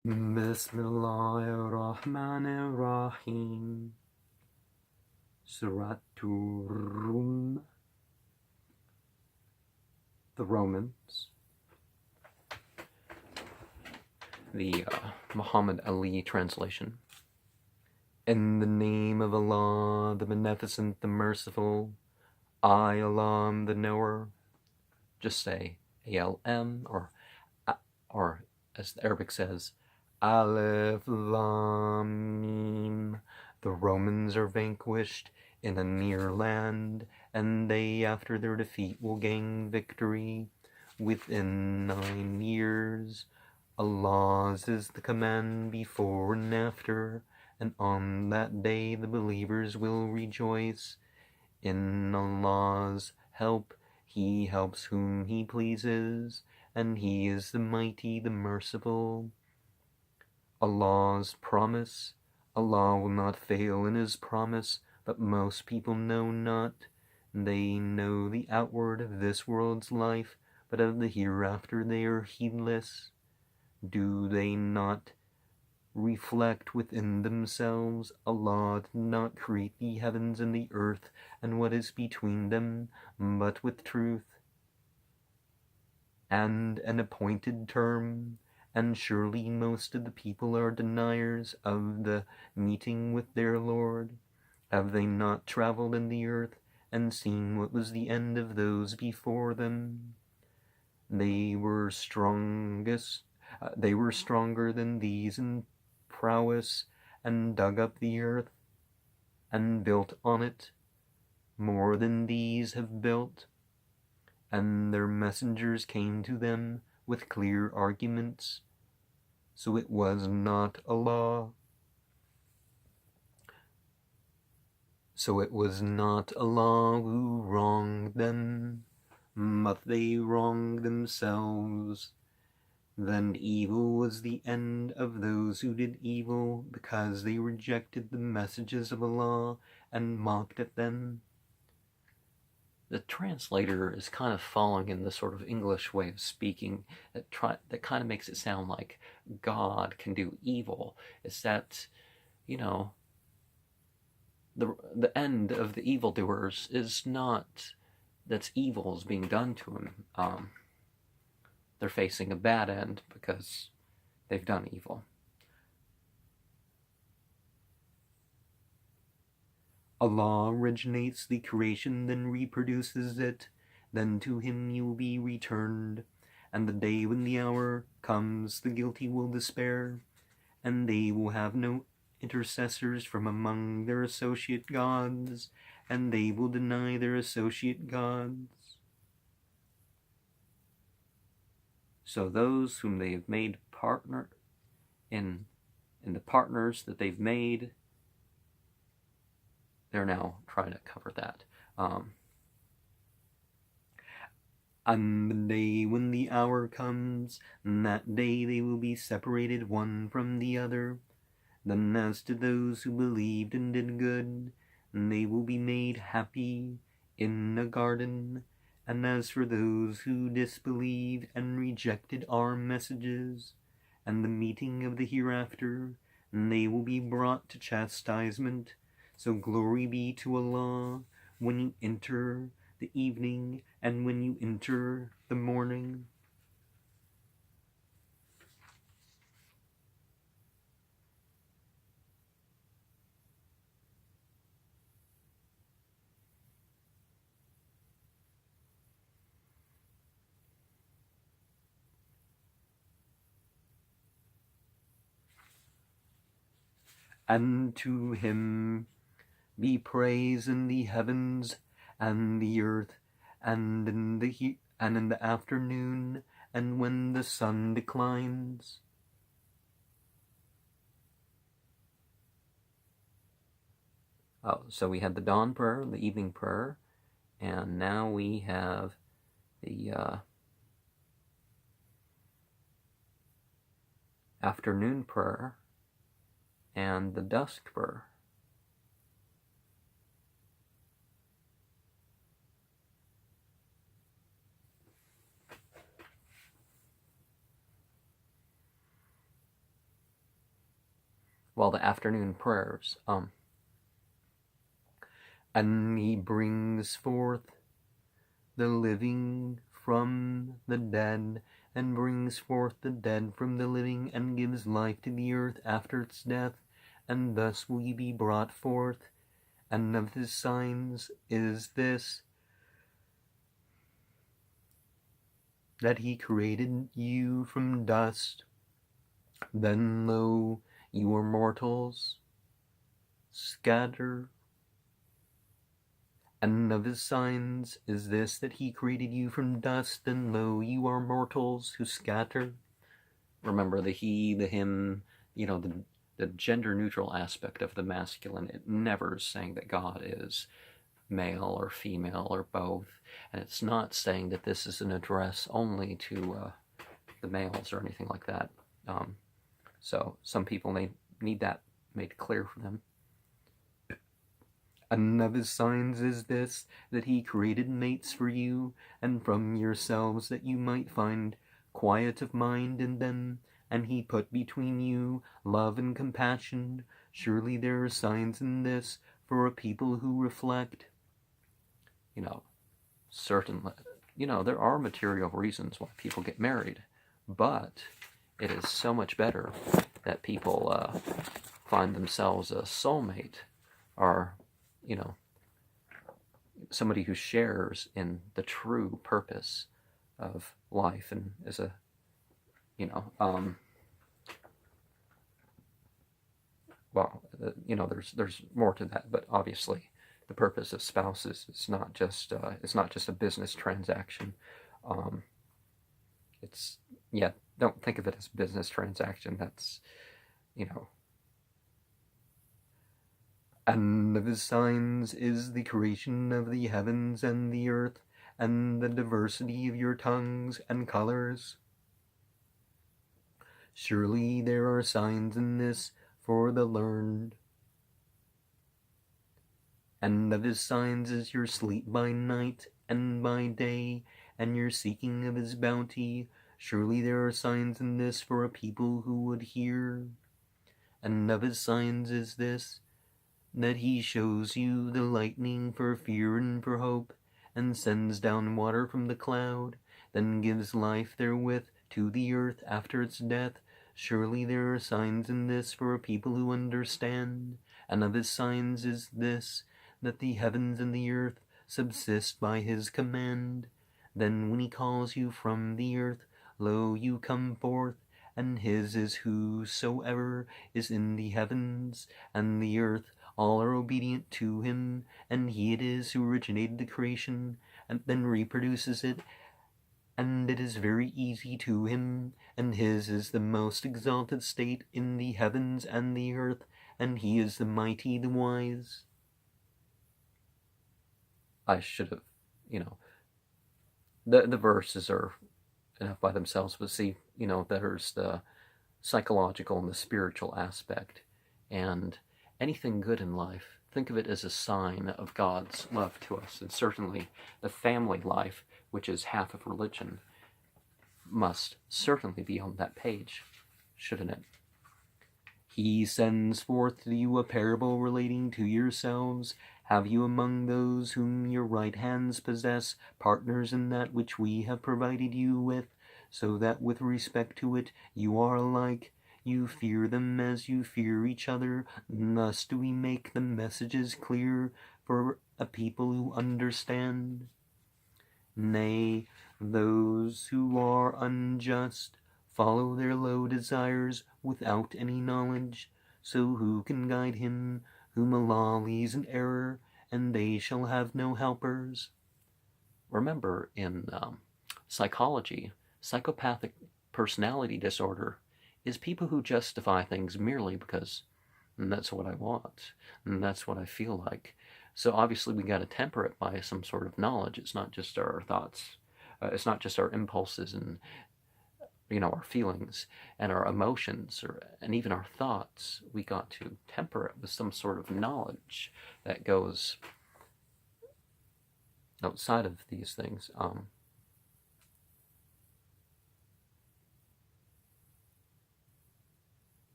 Bismillahirrahmanirrahim. Suratul Rum, the Romans. The Muhammad Ali translation. In the name of Allah, the Beneficent, the Merciful, I, Allah, am the Knower. Just say ALM, or as the Arabic says, Alif Lam Mim. The Romans are vanquished in a near land, and they, after their defeat, will gain victory within 9 years. Allah's is the command before and after, and on that day the believers will rejoice. In Allah's help, He helps whom He pleases, and He is the Mighty, the Merciful. Allah's promise. Allah will not fail in His promise, but most people know not. They know the outward of this world's life, but of the hereafter they are heedless. Do they not reflect within themselves? Allah did not create the heavens and the earth and what is between them, but with truth and an appointed term. And surely most of the people are deniers of the meeting with their Lord. Have they not traveled in the earth and seen what was the end of those before them? They were stronger than these in prowess, and dug up the earth and built on it. More than these have built, and their messengers came to them with clear arguments. So it was not Allah. So it was not Allah who wronged them, but they wronged themselves. Then evil was the end of those who did evil, because they rejected the messages of Allah and mocked at them. The translator is kind of following in the sort of English way of speaking that kind of makes it sound like God can do evil. It's that, the end of the evildoers is not that evil is being done to him. They're facing a bad end because they've done evil. Allah originates the creation, then reproduces it, then to Him you will be returned. And the day when the hour comes, the guilty will despair, and they will have no intercessors from among their associate gods, and they will deny their associate gods. So those whom they have made partner in the partners that they've made, they're now trying to cover that. And the day when the hour comes, that day they will be separated one from the other. Then as to those who believed and did good, they will be made happy in a garden. And as for those who disbelieved and rejected our messages and the meeting of the hereafter, they will be brought to chastisement. So glory be to Allah when you enter the evening and when you enter the morning. And to Him be praise in the heavens and the earth, and in the afternoon, and when the sun declines. Oh, so we had the dawn prayer, the evening prayer, and now we have the afternoon prayer and the dusk prayer. well, the afternoon prayers. And he brings forth the living from the dead, and brings forth the dead from the living, and gives life to the earth after its death, and thus will ye be brought forth. And of his signs is this, that he created you from dust. Then lo, you are mortals, scatter. And of his signs is this, that he created you from dust, and lo, you are mortals who scatter. Remember the he, the him, the gender-neutral aspect of the masculine. It never is saying that God is male or female or both. And it's not saying that this is an address only to the males or anything like that. So some people need that made clear for them. And of his signs is this, that he created mates for you, and from yourselves, that you might find quiet of mind in them, and he put between you love and compassion. Surely there are signs in this for a people who reflect. Certainly, there are material reasons why people get married, but it is so much better that people find themselves a soulmate, or somebody who shares in the true purpose of life, and is a, there's more to that, but obviously the purpose of spouses is not just a business transaction. Don't think of it as a business transaction. That's, And of his signs is the creation of the heavens and the earth, and the diversity of your tongues and colors. Surely there are signs in this for the learned. And of his signs is your sleep by night and by day, and your seeking of his bounty. Surely there are signs in this for a people who would hear. And of his signs is this, that he shows you the lightning for fear and for hope, and sends down water from the cloud, then gives life therewith to the earth after its death. Surely there are signs in this for a people who understand. And of his signs is this, that the heavens and the earth subsist by his command. Then when he calls you from the earth, lo, you come forth, and his is whosoever is in the heavens and the earth. All are obedient to him, and he it is who originated the creation, and then reproduces it, and it is very easy to him, and his is the most exalted state in the heavens and the earth, and he is the mighty, the wise. I should have, the verses are enough by themselves, but see, there's the psychological and the spiritual aspect, and anything good in life, think of it as a sign of God's love to us. And certainly the family life, which is half of religion, must certainly be on that page, shouldn't it? He sends forth to you a parable relating to yourselves. Have you among those whom your right hands possess partners in that which we have provided you with, so that with respect to it you are alike? You fear them as you fear each other. Thus do we make the messages clear for a people who understand. Nay, those who are unjust follow their low desires without any knowledge. So who can guide him whom Allah leaves in error, and they shall have no helpers? Remember, in psychology, psychopathic personality disorder is people who justify things merely because that's what I want, and that's what I feel like. So obviously we got to temper it by some sort of knowledge. It's not just our thoughts. It's not just our impulses and our feelings and our emotions, and even our thoughts. We got to temper it with some sort of knowledge that goes outside of these things.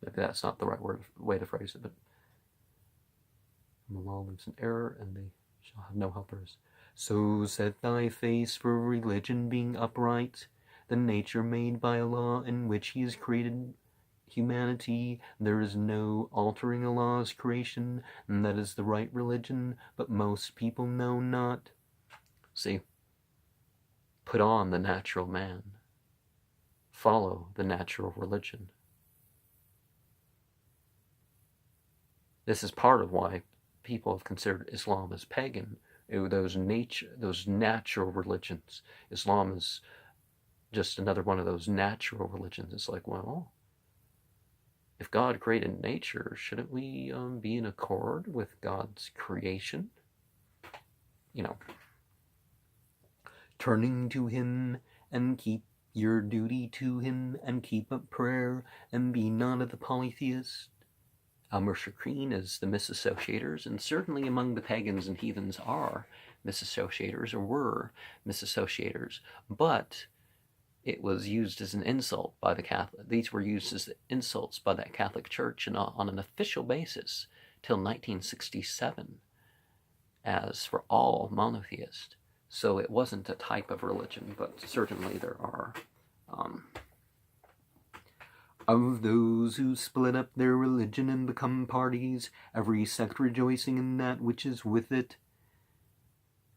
maybe that's not the right way to phrase it, but the law lives in error, and they shall have no helpers. So set thy face for religion being upright, the nature made by Allah in which He has created humanity. There is no altering Allah's creation, and that is the right religion, but most people know not. See, put on the natural man. Follow the natural religion. This is part of why people have considered Islam as pagan. Those natural religions. Islam is just another one of those natural religions. It's like, well, if God created nature, shouldn't we be in accord with God's creation? You know, turning to Him and keep your duty to Him and keep up prayer and be none of the polytheists. Al-Mushrikeen is the misassociators, and certainly among the pagans and heathens are misassociators, or were misassociators, but it was used as an insult by the Catholic. These were used as insults by that Catholic Church and on an official basis till 1967 as for all monotheists. So it wasn't a type of religion, but certainly there are of those who split up their religion and become parties, every sect rejoicing in that which is with it.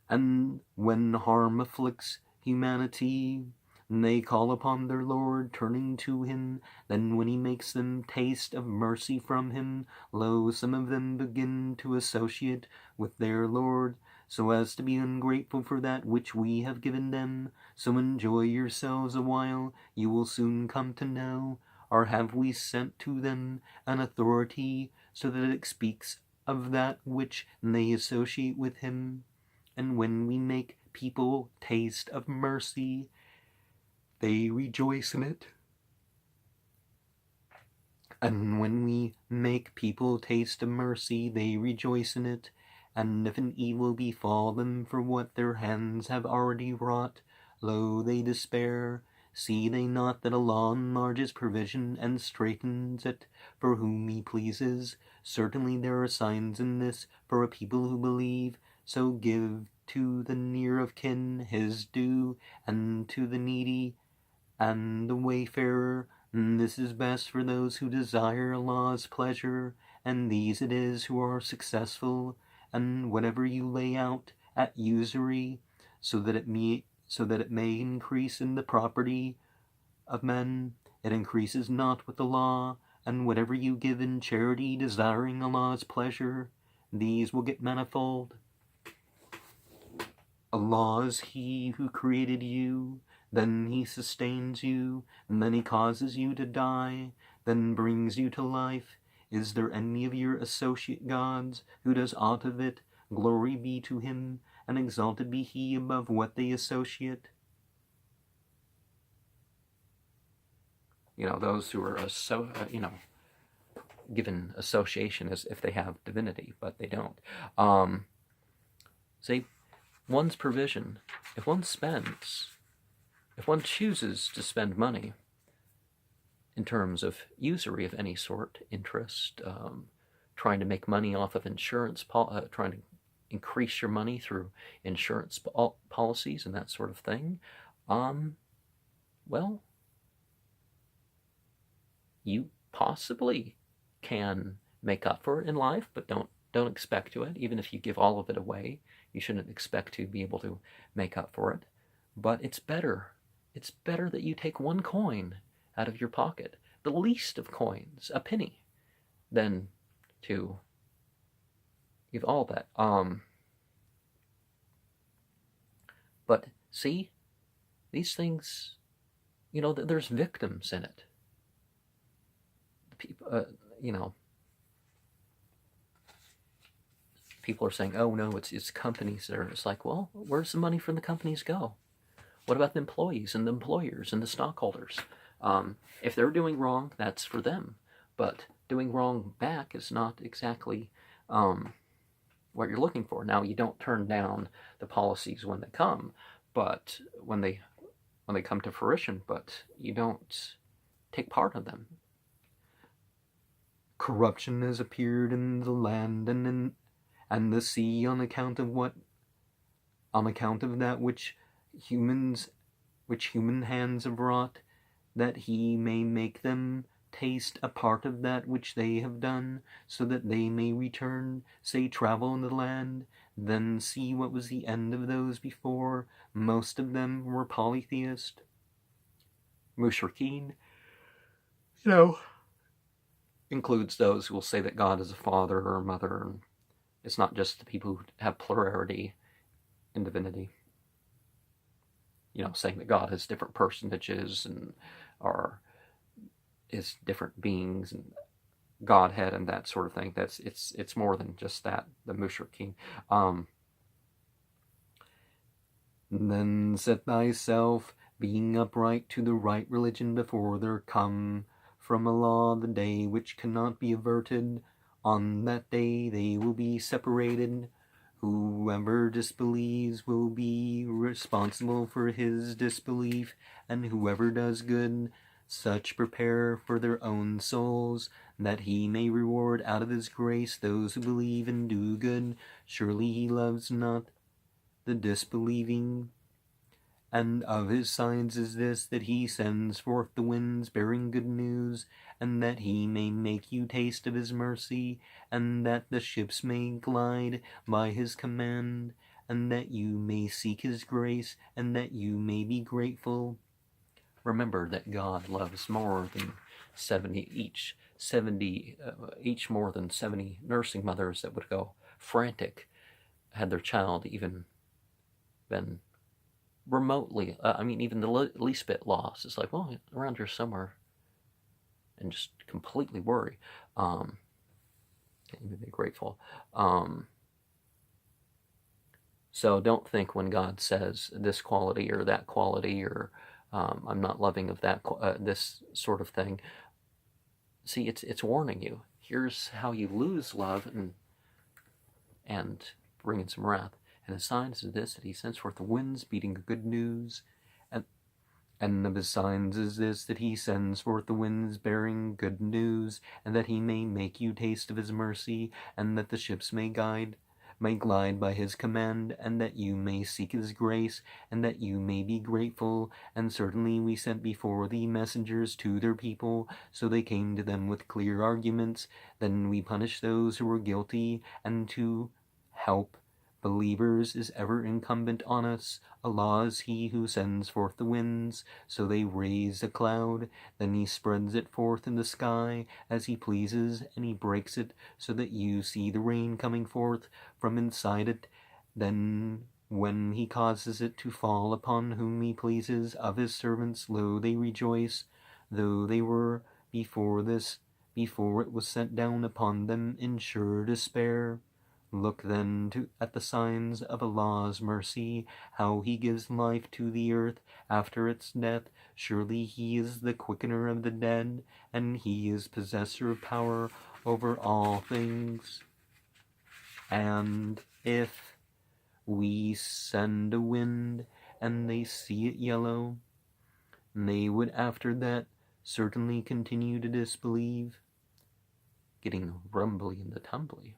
And when harm afflicts humanity, they call upon their Lord, turning to Him. Then when He makes them taste of mercy from Him, lo, some of them begin to associate with their Lord, so as to be ungrateful for that which we have given them. So enjoy yourselves a while, you will soon come to know. Or have we sent to them an authority, so that it speaks of that which they associate with Him? And when we make people taste of mercy, they rejoice in it. And when we make people taste of mercy, they rejoice in it. And if an evil befall them for what their hands have already wrought, lo, they despair. See they not that Allah enlarges provision and straightens it for whom He pleases? Certainly there are signs in this for a people who believe. So give to the near of kin his due, and to the needy and the wayfarer. And this is best for those who desire Allah's pleasure, and these it is who are successful. And whatever you lay out at usury, so that it may increase in the property of men, it increases not with the law. And whatever you give in charity, desiring Allah's pleasure, these will get manifold. Allah is He who created you, then He sustains you, and then He causes you to die, then brings you to life. Is there any of your associate gods who does aught of it? Glory be to Him, and exalted be He above what they associate. You know, those who are given association as if they have divinity, but they don't. See, one's provision, if one chooses to spend money in terms of usury of any sort, interest, trying to make money off of insurance, trying to increase your money through insurance policies and that sort of thing, well, you possibly can make up for it in life, but don't expect to it. Even if you give all of it away, you shouldn't expect to be able to make up for it. But it's better that you take one coin out of your pocket, the least of coins, a penny, than to give all that. But see, these things, there's victims in it. People, people are saying, oh no, it's companies that are, it's like, well, where's the money from the companies go? What about the employees and the employers and the stockholders? If they're doing wrong, that's for them. But doing wrong back is not exactly what you're looking for. Now, you don't turn down the policies when they come, but when they come to fruition, but you don't take part of them. corruption has appeared in the land and the sea on account of what? On account of that which human hands have wrought, that he may make them taste a part of that which they have done, so that they may return, say travel in the land, then see what was the end of those before. Most of them were polytheist. Mushrikeen, includes those who will say that God is a father or a mother, and it's not just the people who have plurality in divinity. Saying that God has different personages and is different beings and Godhead and that sort of thing. It's more than just that. The Mushrikeen. Then set thyself, being upright, to the right religion before there come from Allah the day which cannot be averted. On that day they will be separated. Whoever disbelieves will be responsible for his disbelief, and whoever does good, such prepare for their own souls, that he may reward out of his grace those who believe and do good. Surely he loves not the disbelieving. And of his signs is this, that he sends forth the winds bearing good news, and that he may make you taste of his mercy, and that the ships may glide by his command, and that you may seek his grace, and that you may be grateful. Remember that God loves more than 70 each more than 70 nursing mothers that would go frantic had their child even been remotely, even the least bit lost. It's like, well, around here somewhere, and just completely worry. Can't even be grateful. So don't think when God says this quality or that quality, or I'm not loving of that this sort of thing. See, it's warning you. Here's how you lose love and bring in some wrath. And his signs is this, that he sends forth the winds, beating good news. And of his signs is this, that he sends forth the winds, bearing good news, and that he may make you taste of his mercy, and that the ships may glide by his command, and that you may seek his grace, and that you may be grateful. And certainly we sent before thee messengers to their people, so they came to them with clear arguments. Then we punished those who were guilty, and to help believers is ever incumbent on us. Allah is he who sends forth the winds, so they raise a cloud, then he spreads it forth in the sky as he pleases, and he breaks it so that you see the rain coming forth from inside it. Then when he causes it to fall upon whom he pleases of his servants, lo, they rejoice, though they were before it was sent down upon them in sure despair. Look then at the signs of Allah's mercy, how he gives life to the earth after its death. Surely he is the quickener of the dead, and he is possessor of power over all things. And if we send a wind, and they see it yellow, they would after that certainly continue to disbelieve. Getting rumbly and the tumbly.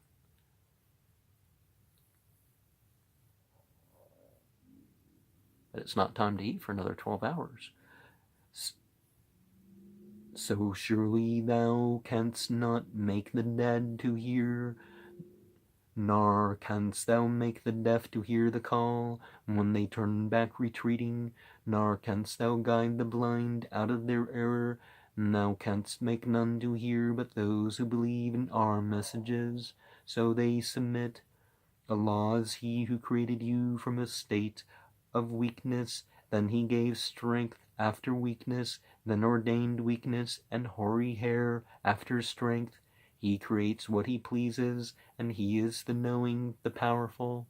It's not time to eat for another 12 hours. So surely thou canst not make the dead to hear, nor canst thou make the deaf to hear the call when they turn back retreating, nor canst thou guide the blind out of their error. Thou canst make none to hear but those who believe in our messages, so they submit. Allah is he who created you from a state of weakness, then he gave strength after weakness, then ordained weakness and hoary hair after strength. He creates what he pleases, and he is the knowing, the powerful.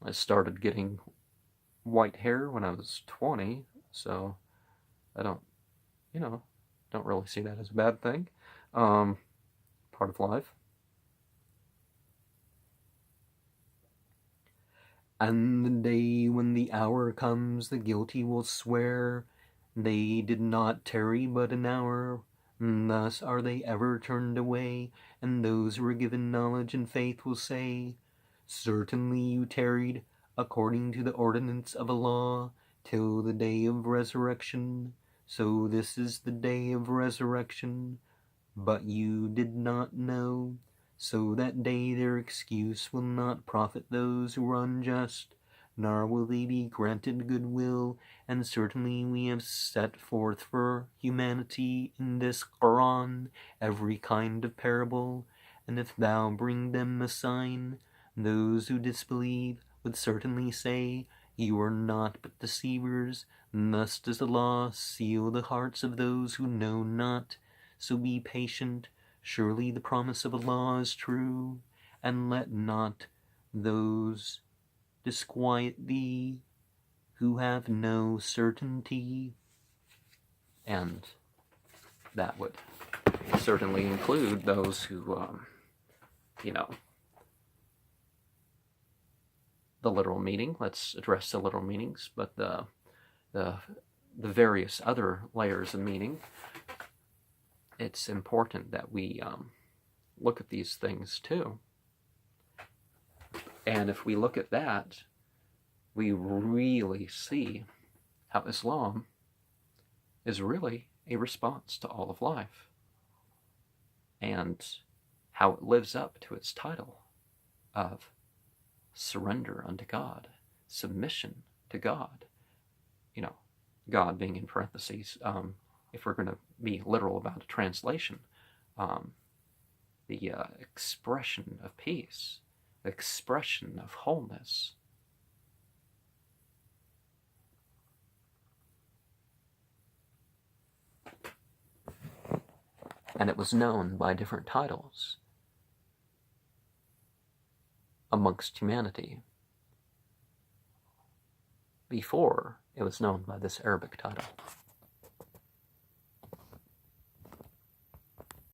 I started getting white hair when I was 20, so I don't really see that as a bad thing. Part of life. And the day when the hour comes, the guilty will swear, They did not tarry but an hour, thus are they ever turned away, and those who were given knowledge and faith will say, certainly you tarried, according to the ordinance of Allah, till the day of resurrection. So this is the day of resurrection, but you did not know. So that day their excuse will not profit those who are unjust, nor will they be granted goodwill. And certainly we have set forth for humanity in this Qur'an every kind of parable, and if thou bring them a sign, those who disbelieve would certainly say, you are not but deceivers. Thus does Allah seal the hearts of those who know not. So be patient, surely the promise of Allah is true, and let not those disquiet thee who have no certainty. And that would certainly include those who, the literal meaning. Let's address the literal meanings, but the various other layers of meaning. It's important that we look at these things too. And if we look at that, we really see how Islam is really a response to all of life, and how it lives up to its title of surrender unto God, submission to God. God being in parentheses, if we're going to be literal about a translation, the expression of peace, the expression of wholeness. And it was known by different titles amongst humanity before it was known by this Arabic title.